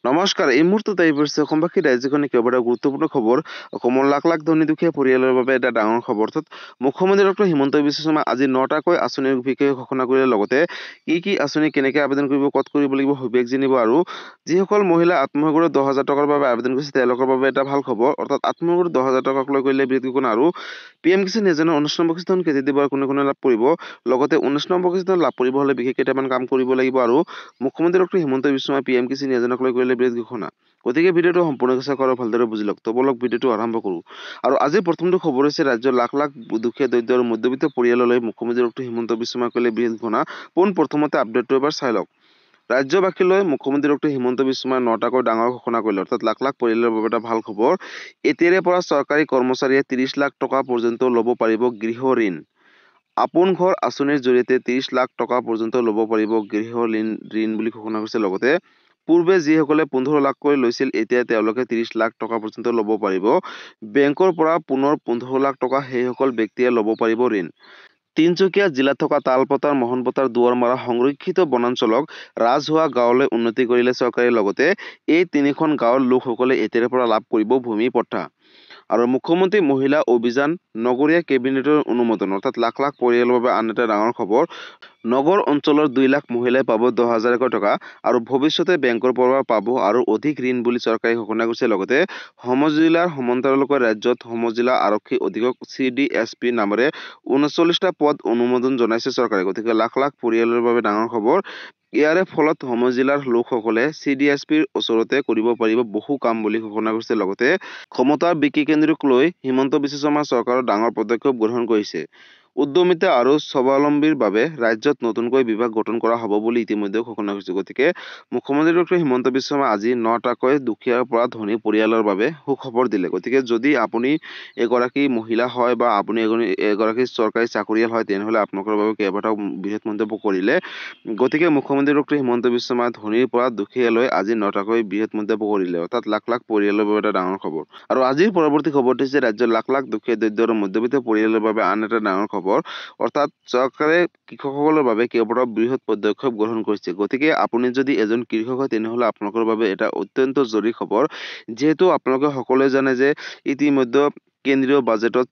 নমস্কাৰ, এই মুহূৰ্তত আহি পৰিছে অসমবাসী ৰাজ্যখনে কেইবাটাও গুৰুত্বপূৰ্ণ খবৰ। অসমৰ লাখ লাখ ধনী দুখীয়া পৰিয়ালৰ বাবে এটা ডাঙৰ খবৰ। অৰ্থাৎ মুখ্যমন্ত্ৰী ডক্টৰ হিমন্ত বিশ্ব শৰ্মাই আজি 9টাকৈ আঁচনিৰ বিষয়ে ঘোষণা কৰিলে। লগতে কি আঁচনি কেনেকৈ আবেদন কৰিব, ক'ত কৰিব লাগিব সবিশেষ জানিব। আৰু যিসকল মহিলা আত্মসহায়ক 10,000 টকাৰ বাবে আবেদন কৰিছে তেওঁলোকৰ বাবে এটা ভাল খবৰ। অৰ্থাৎ আত্মসহায়ক 10,000 টকাক লৈ কৰিলে বৃহৎ ঘোষণা। আৰু PM কিষাণ যোজনাৰ 19 নম্বৰ কিস্তি কেতিয়া দিব আৰু কোনে লাভ কৰিব। লগতে 19 নম্বৰ কিস্তি লাভ কৰিব হ'লে বিশেষ কেইটামান কাম কৰিব লাগিব। আৰু মুখ্যমন্ত্ৰী ডক্টৰ হিমন্ত বিশ্ব শৰ্মাই PM কিষাণ যোজনাক লৈ কৰিলে বৃহৎ ঘোষণা। গতিকে ভিডিঅ'টো সম্পূৰ্ণকৈ চাওক আৰু ভালদৰে বুজি লওক। তো বলক ভিডিঅ'টো আৰম্ভ কৰোঁ। আৰু আজিৰ প্ৰথমটো খবৰ হৈছে ৰাজ্যৰ লাখ লাখ দুখীয়া দৰিদ্ৰ আৰু মধ্যবিত্ত পৰিয়াললৈ মুখ্যমন্ত্ৰী ডক্টৰ হিমন্ত বিশ্ব শৰ্মাই কৰিলে বৃহৎ ঘোষণা। পোনপ্ৰথমতে আপডেটটো এবাৰ চাই লওক। ৰাজ্যবাসীলৈ মুখ্যমন্ত্ৰী ডক্টৰ হিমন্ত বিশ্ব শৰ্মাই 9টাকৈ ডাঙৰ ঘোষণা কৰিলে। অৰ্থাৎ লাখ লাখ পৰিয়ালৰ বাবে এটা ভাল খবৰ। এতিয়াৰে পৰা চৰকাৰী কৰ্মচাৰীয়ে 30 লাখ টকা পৰ্যন্ত ল'ব পাৰিব গৃহ ঋণ। আপোন ঘৰ আঁচনিৰ জৰিয়তে 30 লাখ টকা পৰ্যন্ত ল'ব পাৰিব গৃহ ঋণ বুলি ঘোষণা কৰিছে। লগতে পূৰ্বে যিসকলে 15 লাখকৈ লৈছিল এতিয়া তেওঁলোকে 30 লাখ টকা পৰ্যন্ত ল'ব পাৰিব। বেংকৰ পৰা পুনৰ 15 লাখ টকা সেইসকল ব্যক্তিয়ে ল'ব পাৰিব ঋণ। তিনিচুকীয়া জিলাত থকা তালপথাৰ, মোহনপথাৰ, দুৱাৰমাৰা সংৰক্ষিত বনাঞ্চলক ৰাজহুৱা গাঁৱলৈ উন্নতি কৰিলে চৰকাৰে। লগতে এই তিনিখন গাঁৱৰ লোকসকলে এতিয়াৰে পৰা লাভ কৰিব ভূমি পট্টা। আৰু মুখ্যমন্ত্ৰী মহিলা অভিযান নগৰীয়া কেবিনেটৰ অনুমোদন। অৰ্থাৎ লাখ লাখ পৰিয়ালৰ বাবে আন এটা ডাঙৰ খবৰ। নগৰ অঞ্চলৰ 2 লাখ মহিলাই পাব 10,000 টকা আৰু ভৱিষ্যতে বেংকৰ পৰা পাব আৰু অধিক ঋণ বুলি চৰকাৰে ঘোষণা কৰিছে। লগতে সমজিলাৰ সমান্তৰালকৈ ৰাজ্যত সমজিলা আৰক্ষী অধীক্ষক CDSP নামেৰে 39টা পদ অনুমোদন জনাইছে চৰকাৰে। গতিকে লাখ লাখ পৰিয়ালৰ বাবে ডাঙৰ খবৰ। ইয়াৰে ফলত সমজিলাৰ লোকসকলে CDSPৰ ওচৰতে কৰিব পাৰিব বহু কাম বুলি ঘোষণা কৰিছে। লগতে ক্ষমতাৰ বিকেন্দ্ৰক লৈ হিমন্ত বিশ্ব শৰ্মা চৰকাৰৰ ডাঙৰ পদক্ষেপ গ্ৰহণ কৰিছে। উদ্যমিতা আৰু স্বাৱলম্বীৰ বাবে ৰাজ্যত নতুনকৈ বিভাগ গঠন কৰা হ'ব বুলি ইতিমধ্যে ঘোষণা কৰিছে। গতিকে মুখ্যমন্ত্ৰী ডক্টৰ হিমন্ত বিশ্ব শৰ্মাই আজি 9টাকৈ দুখীয়াৰ পৰা ধনী পৰিয়ালৰ বাবে সুখবৰ দিলে। গতিকে যদি আপুনি এগৰাকী মহিলা হয় বা আপুনি এগৰাকী চৰকাৰী চাকৰিয়াল হয় তেনেহ'লে আপোনালোকৰ বাবে কেইবাটাও বৃহৎ মন্তব্য কৰিলে। গতিকে মুখ্যমন্ত্ৰী ডক্টৰ হিমন্ত বিশ্ব শৰ্মাই ধনীৰ পৰা দুখীয়ালৈ আজি 9টাকৈ বৃহৎ মন্তব্য কৰিলে। অৰ্থাৎ লাখ লাখ পৰিয়ালৰ বাবে এটা ডাঙৰ খবৰ। আৰু আজিৰ পৰৱৰ্তী খবৰটো হৈছে ৰাজ্যৰ লাখ লাখ দুখীয়া দৰিদ্ৰ আৰু মধ্যবিত্ত পৰিয়ালৰ বাবে আন এটা ডাঙৰ খবৰ। অৰ্থাৎ চৰকাৰে কৃষকসকলৰ বাবে কেইবাটাও বৃহৎ পদক্ষেপ গ্ৰহণ কৰিছে। গতিকে আপুনি যদি এজন কৃষক হয় তেনেহ'লে আপোনালোকৰ বাবে এটা অত্যন্ত জৰুৰী খবৰ। যিহেতু আপোনালোকে সকলোৱে জানে যে ইতিমধ্যে কেন্দ্ৰীয় বাজেটত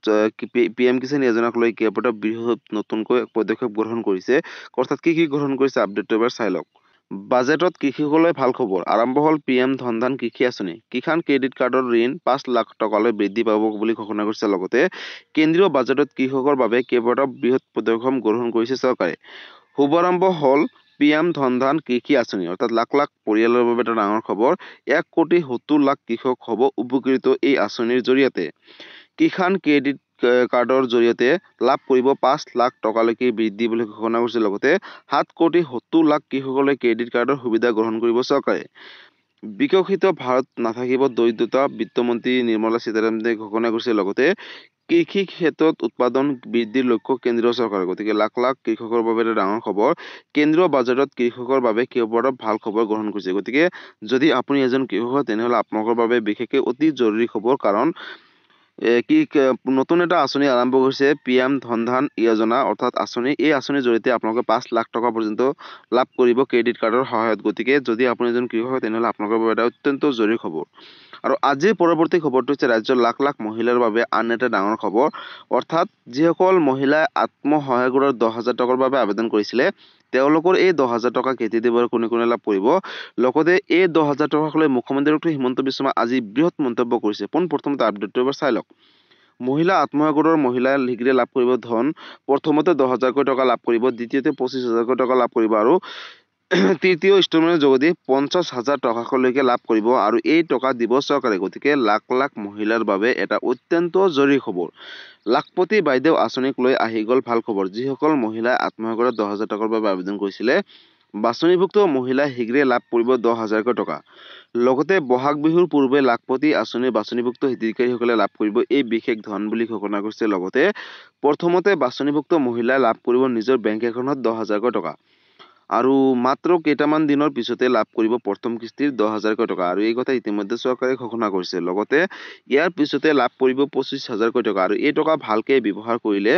PM কিষাণ যোজনাক লৈ কেইবাটাও বৃহৎ নতুনকৈ পদক্ষেপ গ্ৰহণ কৰিছে। অৰ্থাৎ কি গ্ৰহণ কৰিছে আপডেটটো এবাৰ চাই লওক। বাজেটত কৃষকসকলৰ ভাল খবৰ। আৰম্ভ হ'ল PM ধন কৃষি আঁচনি। কিষাণ ক্ৰেডিট কাৰ্ডৰ ঋণ 5 লাখ টকালৈ বৃদ্ধি পাব বুলি ঘোষণা কৰিছে। লগতে কেন্দ্ৰীয় বাজেটত কৃষকৰ বাবে কেইবাটাও বৃহৎ পদক্ষেপ গ্ৰহণ কৰিছে চৰকাৰে। শুভাৰম্ভ হ'ল PM ধন কৃষি আঁচনি। অৰ্থাৎ লাখ লাখ পৰিয়ালৰ বাবে এটা ডাঙৰ খবৰ। 1,70,00,000 কৃষক হ'ব উপকৃত এই আঁচনিৰ জৰিয়তে। কিষাণ ক্ৰেডিট কাৰ্ডৰ জৰিয়তে লাভ কৰিব 5 লাখ টকালৈকে বৃদ্ধি বুলি ঘোষণা কৰিছে। লগতে 7,70,00,000 কৃষকলৈ ক্ৰেডিট কাৰ্ডৰ সুবিধা গ্ৰহণ কৰিব চৰকাৰে। বিকশিত ভাৰত নাথাকিব দৰিদ্ৰতা, বিত্তমন্ত্ৰী নিৰ্মলা সীতাৰামনে ঘোষণা কৰিছে। লগতে কৃষি ক্ষেত্ৰত উৎপাদন বৃদ্ধিৰ লক্ষ্য কেন্দ্ৰীয় চৰকাৰৰ। গতিকে লাখ লাখ কৃষকৰ বাবে এটা ডাঙৰ খবৰ। কেন্দ্ৰীয় বাজেটত কৃষকৰ বাবে কেইবাটাও ভাল খবৰ গ্ৰহণ কৰিছে। গতিকে যদি আপুনি এজন কৃষক হয় তেনেহ'লে আপোনালোকৰ বাবে বিশেষকৈ অতি জৰুৰী খবৰ। কাৰণ নতুন এটা আঁচনি আৰম্ভ কৰিছে PM ধন যোজনা অৰ্থাৎ আঁচনি। এই আঁচনিৰ জৰিয়তে আপোনালোকে 5 লাখ টকা পৰ্যন্ত লাভ কৰিব ক্ৰেডিট কাৰ্ডৰ সহায়ত। গতিকে যদি আপুনি এজন কৃষক হয় তেনেহ'লে আপোনালোকৰ বাবে এটা অত্যন্ত জৰুৰী খবৰ। আৰু আজিৰ পৰৱৰ্তী খবৰটো হৈছে ৰাজ্যৰ লাখ লাখ মহিলাৰ বাবে আন এটা ডাঙৰ খবৰ। অৰ্থাৎ যিসকল মহিলাই আত্মসহায়ক গোটৰ 10,000 টকাৰ বাবে আবেদন কৰিছিলে তেওঁলোকৰ এই 10,000 টকা কেতিয়া দিব আৰু কোনে লাভ কৰিব। লগতে এই 10,000 টকাক লৈ মুখ্যমন্ত্ৰী ডক্টৰ হিমন্ত বিশ্ব শৰ্মাই আজি বৃহৎ মন্তব্য কৰিছে। পোনপ্ৰথমতে আপডেটটো এবাৰ চাই লওক। মহিলা আত্মসহায়ক গোটৰ মহিলাই শীঘ্ৰে লাভ কৰিব ধন। প্ৰথমতে 10,000কৈ টকা লাভ কৰিব, দ্বিতীয়তে 25,000কৈ টকা লাভ কৰিব আৰু তৃতীয় ইনষ্টলমেণ্টৰ যোগেদি 50,000 টকালৈকে লাভ কৰিব আৰু এই টকা দিব চৰকাৰে। গতিকে লাখ লাখ মহিলাৰ বাবে এটা অত্যন্ত জৰুৰী খবৰ। লাখপতি বাইদেউ আঁচনিক লৈ আহি গ'ল ভাল খবৰ। যিসকল মহিলাই আত্মসহায়ক গোটৰ 10,000 টকাৰ বাবে আবেদন কৰিছিলে বাছনিভুক্ত মহিলাই শীঘ্ৰে লাভ কৰিব 10,000কৈ টকা। লগতে বহাগ বিহুৰ পূৰ্বে লাখপতি আঁচনিৰ বাছনিভুক্ত হিতাধিকাৰীসকলে লাভ কৰিব এই বিশেষ ধন বুলি ঘোষণা কৰিছে। লগতে প্ৰথমতে বাছনিভুক্ত মহিলাই লাভ কৰিব নিজৰ বেংক একাউণ্টত 10,000কৈ টকা আৰু মাত্ৰ কেইটামান দিনৰ পিছতে লাভ কৰিব প্ৰথম কিস্তিৰ 10,000কৈ টকা। আৰু এই কথা ইতিমধ্যে চৰকাৰে ঘোষণা কৰিছে। লগতে ইয়াৰ পিছতে লাভ কৰিব 25,000কৈ টকা আৰু এই টকা ভালকৈ ব্যৱহাৰ কৰিলে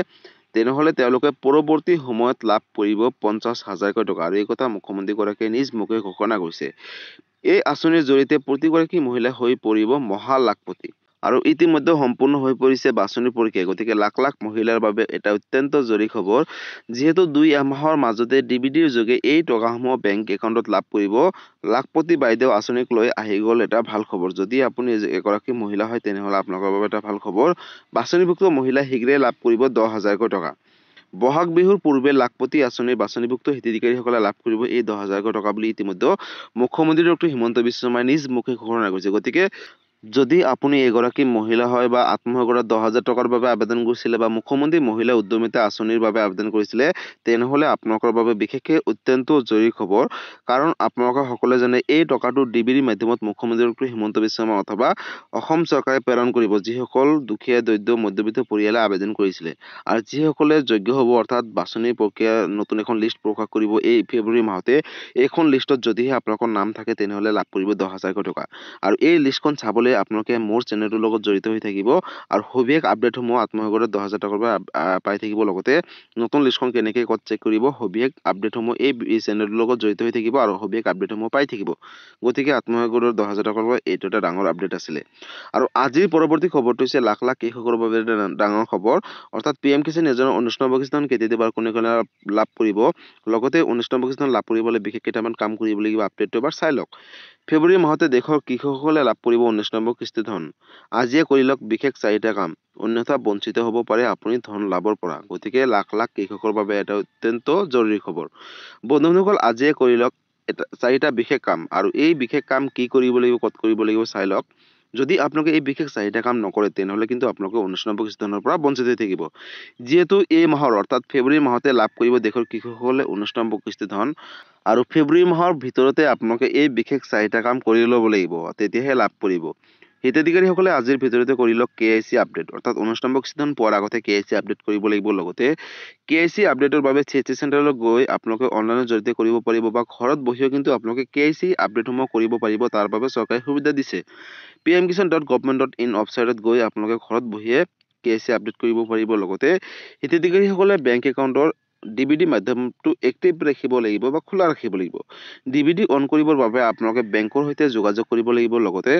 তেনেহ'লে তেওঁলোকে পৰৱৰ্তী সময়ত লাভ কৰিব 50,000কৈ টকা। আৰু এই কথা মুখ্যমন্ত্ৰীগৰাকীয়ে নিজ মুখে ঘোষণা কৰিছে। এই আঁচনিৰ জৰিয়তে প্ৰতিগৰাকী মহিলা হৈ পৰিব মহা লাখপতি। আৰু ইতিমধ্যে সম্পূৰ্ণ হৈ পৰিছে বাছনি প্ৰক্ৰিয়া। গতিকে লাখ লাখ মহিলাৰ বাবে এটা অত্যন্ত জৰুৰী খবৰ, যিহেতু 2 মাহৰ মাজতে ডিবিডিৰ যোগে এই টকাসমূহ বেংক একাউণ্টত লাভ কৰিব। লাখপতি বাইদেউ আঁচনিক লৈ আহি গ'ল এটা ভাল খবৰ। যদি আপুনি এগৰাকী মহিলা হয় তেনেহ'লে আপোনালোকৰ বাবে এটা ভাল খবৰ। বাছনিভুক্ত মহিলাই শীঘ্ৰেই লাভ কৰিব 10,000কৈ টকা। বহাগ বিহুৰ পূৰ্বে লাখপতি আঁচনিৰ বাছনিভুক্ত হিতাধিকাৰীসকলে লাভ কৰিব এই 10,000কৈ টকা বুলি ইতিমধ্যে মুখ্যমন্ত্ৰী ডক্টৰ হিমন্ত বিশ্ব শৰ্মাই নিজ মুখে ঘোষণা কৰিছে। গতিকে যদি আপুনি এগৰাকী মহিলা হয় বা আত্মসহায়ক 10,000 টকাৰ বাবে আবেদন কৰিছিলে বা মুখ্যমন্ত্ৰী মহিলা উদ্যমিতা আঁচনিৰ বাবে আবেদন কৰিছিলে, তেনেহ'লে আপোনালোকৰ বাবে বিশেষকৈ অত্যন্ত জৰুৰী খবৰ। কাৰণ আপোনালোকে সকলোৱে জানে এই টকাটো ডিবিডিৰ মাধ্যমত মুখ্যমন্ত্ৰী ডক্টৰ হিমন্ত বিশ্ব শৰ্মা অথবা অসম চৰকাৰে প্ৰেৰণ কৰিব, যিসকল দুখীয়া দৰিদ্ৰ মধ্যবিত্ত পৰিয়ালে আবেদন কৰিছিলে। আৰু যিসকলে যোগ্য হ'ব, অৰ্থাৎ বাছনি প্ৰক্ৰিয়া নতুন এখন লিষ্ট প্ৰকাশ কৰিব এই ফেব্ৰুৱাৰী মাহতে। এইখন লিষ্টত যদিহে আপোনালোকৰ নাম থাকে তেনেহ'লে লাভ কৰিব 10,000কৈ টকা। আৰু এই লিষ্টখন চাবলৈ আপোনালোকে মোৰ চেনেলটোৰ লগত জড়িত হৈ থাকিব আৰু সবিশেষ আপডেটসমূহ আত্মসহায়ক 10,000 টকাৰ পৰা পাই থাকিব। লগতে নতুন লিষ্টখন কেনেকৈ ক'ত চেক কৰিব, সবিশেষ আপডেটসমূহ এই চেনেলটোৰ লগত জড়িত হৈ থাকিব আৰু সবিশেষ আপডেটসমূহ পাই থাকিব। গতিকে আত্মসহায়ক 10,000 টকাৰ পৰা এইটো এটা ডাঙৰ আপডেট আছিলে। আৰু আজিৰ পৰৱৰ্তী খবৰটো হৈছে লাখ লাখ কৃষকৰ বাবে এটা ডাঙৰ খবৰ, অৰ্থাৎ PM কিষাণ যোজনাৰ 19 নম্বৰ কিস্তি কেতিয়া দিব আৰু কোনে কোনে লাভ কৰিব। লগতে 19 নম্বৰ কিস্তি লাভ কৰিবলৈ বিশেষ কেইটামান কাম কৰিব লাগিব, আপডেটটো এবাৰ চাই লওক। ফেব্ৰুৱাৰী মাহতে দেশৰ কৃষকসকলে লাভ কৰিব 19 নম্বৰ কিস্তি ধন। আজিয়ে কৰি লওক বিশেষ 4টা কাম, অন্যথা বঞ্চিত হ'ব পাৰে আপুনি ধন লাভৰ পৰা। গতিকে লাখ লাখ কৃষকৰ বাবে এটা অত্যন্ত জৰুৰী খবৰ। বন্ধুসকল, আজিয়ে কৰি লওক 4টা বিশেষ কাম। আৰু এই বিশেষ কাম কি কৰিব লাগিব, ক'ত কৰিব লাগিব চাই লওক। যদি আপোনালোকে এই বিশেষ 4টা কাম নকৰে তেনেহ'লে কিন্তু আপোনালোকে 19 নম্বৰ কিস্তি ধনৰ পৰা বঞ্চিত হৈ থাকিব। যিহেতু এই মাহৰ অৰ্থাৎ ফেব্ৰুৱাৰী মাহতে লাভ কৰিব দেশৰ কৃষকসকলে 19 নম্বৰ কিস্তি ধন। আৰু ফেব্ৰুৱাৰী মাহৰ ভিতৰতে আপোনালোকে এই বিশেষ 4টা কাম কৰি ল'ব লাগিব, তেতিয়াহে লাভ কৰিব। হিতাধিকাৰীসকলে আজিৰ ভিতৰতে কৰি লওক KIC আপডেট, অৰ্থাৎ 19 নম্বৰ কিস্তি ধন পোৱাৰ আগতে KIC আপডেট কৰিব লাগিব। লগতে KIC আপডেটৰ বাবে CSC চেণ্টাৰলৈ গৈ আপোনালোকে অনলাইনৰ জৰিয়তে কৰিব পাৰিব বা ঘৰত বহিও কিন্তু আপোনালোকে KIC আপডেটসমূহ কৰিব পাৰিব। তাৰ বাবে চৰকাৰে সুবিধা দিছে। pmkisan.government.in ৱেবছাইটত গৈ আপোনালোকে ঘৰত বহিয়ে KIC আপডেট কৰিব পাৰিব। লগতে হিতাধিকাৰীসকলে বেংক একাউণ্টৰ ডিবিডি মাধ্যমটো এক্টিভ ৰাখিব লাগিব বা খোলা ৰাখিব লাগিব। ডিবিডি অন কৰিবৰ বাবে আপোনালোকে বেংকৰ সৈতে যোগাযোগ কৰিব লাগিব। লগতে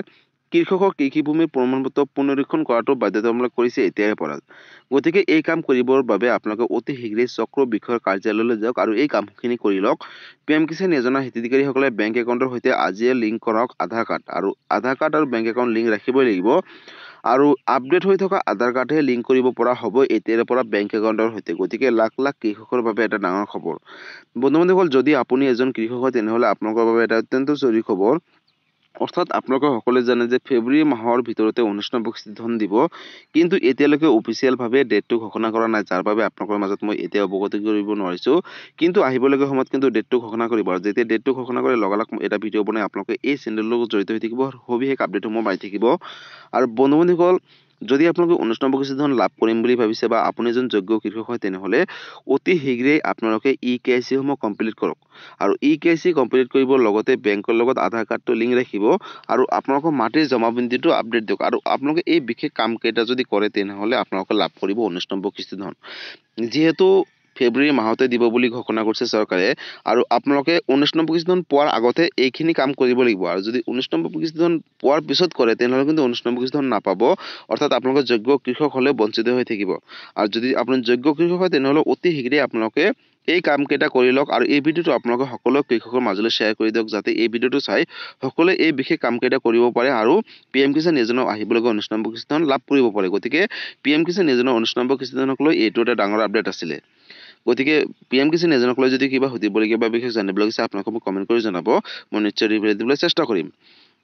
কৃষকৰ কৃষিভূমিৰ প্ৰমাণপত্ৰ পুনৰীক্ষণ কৰাটো বাধ্যতামূলক কৰিছে এতিয়াৰে পৰা। গতিকে এই কাম কৰিবৰ বাবে আপোনালোকে অতি শীঘ্ৰেই চক্ৰ বিষয়ৰ কাৰ্যালয়লৈ যাওক আৰু এই কামখিনি কৰি লওক। PM কিষাণ যোজনা হিতাধিকাৰীসকলে বেংক একাউণ্টৰ সৈতে আজিয়ে লিংক কৰক আধাৰ কাৰ্ড। আৰু আধাৰ কাৰ্ড আৰু বেংক একাউণ্ট লিংক ৰাখিবই লাগিব। আৰু আপডেট হৈ থকা আধাৰ কাৰ্ডহে লিংক কৰিব পৰা হ'ব এতিয়াৰে পৰা বেংক একাউণ্টৰ সৈতে। গতিকে লাখ লাখ কৃষকৰ বাবে এটা ডাঙৰ খবৰ। বন্ধুসকল, যদি আপুনি এজন কৃষক হয় তেনেহ'লে আপোনালোকৰ বাবে এটা অত্যন্ত জৰুৰী খবৰ, অৰ্থাৎ আপোনালোকে সকলোৱে জানে যে ফেব্ৰুৱাৰী মাহৰ ভিতৰতে 19 নম্বৰ কিস্তি ধন দিব। কিন্তু এতিয়ালৈকে অফিচিয়েলভাৱে ডেটটো ঘোষণা কৰা নাই, যাৰ বাবে আপোনালোকৰ মাজত মই এতিয়া অৱগত কৰিব নোৱাৰিছোঁ। কিন্তু আহিবলগীয়া সময়ত কিন্তু ডেটটো ঘোষণা কৰিব। আৰু যেতিয়া ডেটটো ঘোষণা কৰে লগালগ এটা ভিডিঅ' বনাই আপোনালোকে এই চেনেলৰ লগত জড়িত হৈ থাকিব, সবিশেষ আপডেটসমূহ পাই থাকিব। আৰু বন্ধুসকল, যদি আপোনালোকে 19 নম্বৰ কিস্তি ধন লাভ কৰিম বুলি ভাবিছে বা আপুনি এজন যোগ্য কৃষক হয় তেনেহ'লে অতি শীঘ্ৰেই আপোনালোকে KIC সমূহ কমপ্লিট কৰক। আৰু KIC কমপ্লিট কৰিবৰ লগতে বেংকৰ লগত আধাৰ কাৰ্ডটো লিংক ৰাখিব আৰু আপোনালোকৰ মাটিৰ জমাবন্দীটো আপডেট দিয়ক। আৰু আপোনালোকে এই বিশেষ কামকেইটা যদি কৰে তেনেহ'লে আপোনালোকে লাভ কৰিব 19 নম্বৰ কিস্তি ধন। যিহেতু ফেব্ৰুৱাৰী মাহতে দিব বুলি ঘোষণা কৰিছে চৰকাৰে, আৰু আপোনালোকে 19 নম্বৰ কিস্তি ধন পোৱাৰ আগতে এইখিনি কাম কৰিব লাগিব। আৰু যদি 19 নম্বৰ কিস্তি ধন পোৱাৰ পিছত কৰে তেনেহ'লে কিন্তু 19 নম্বৰ কিস্তি ধন নাপাব, অৰ্থাৎ আপোনালোকে যোগ্য কৃষক হ'লে বঞ্চিত হৈ থাকিব। আৰু যদি আপুনি যোগ্য কৃষক হয় তেনেহ'লে অতি শীঘ্ৰেই আপোনালোকে এই কামকেইটা কৰি লওক। আৰু এই ভিডিঅ'টো আপোনালোকে সকলো কৃষকৰ মাজলৈ শ্বেয়াৰ কৰি দিয়ক, যাতে এই ভিডিঅ'টো চাই সকলোৱে এই বিশেষ কামকেইটা কৰিব পাৰে আৰু PM কিষাণ যোজনাৰ আহিবলগীয়া 19 নম্বৰ কিস্তি ধন লাভ কৰিব পাৰে। গতিকে PM কিষাণ যোজনাৰ 19 নম্বৰ কিস্তি ধনক লৈ এইটো এটা ডাঙৰ আপডেট আছিলে। গতিকে PM কিষাণ যোজনাক লৈ যদি কিবা সুধিবলগীয়া বা বিশেষ জানিবলগীয়া আছে আপোনালোকে মোক কমেণ্ট কৰি জনাব, মই নিশ্চয় ৰিপ্লাই দিবলৈ চেষ্টা কৰিম।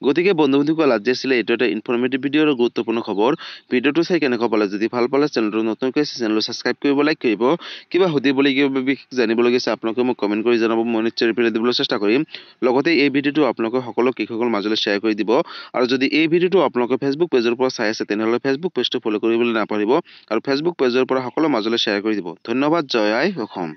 গতিকে বন্ধুসকল, আজি আছিলে এইটো এটা ইনফৰ্মেটিভ ভিডিঅ' আৰু গুৰুত্বপূৰ্ণ খবৰ। ভিডিঅ'টো চাই কেনেকুৱা পালে, যদি ভাল পালে চেনেলটো নতুনকৈ আছে চেনেলটো ছাবস্ক্ৰাইব কৰিব, লাইক কৰিব। কিবা সুধিবলগীয়া বা বিশেষ জানিবলগীয়া আছে আপোনালোকে মোক কমেণ্ট কৰি জনাব, মই নিশ্চয় ৰিপ্লাই দিবলৈ চেষ্টা কৰিম। লগতে এই ভিডিঅ'টো আপোনালোকে সকলো কৃষকৰ মাজলৈ শ্বেয়াৰ কৰি দিব। আৰু যদি এই ভিডিঅ'টো আপোনালোকে ফেচবুক পেজৰ পৰা চাই আছে তেনেহ'লে ফেচবুক পেজটো ফ'ল' কৰিবলৈ নাপাহৰিব আৰু ফেচবুক পেজৰ পৰা সকলো মাজলৈ শ্বেয়াৰ কৰি দিব। ধন্যবাদ। জয় আই অসম।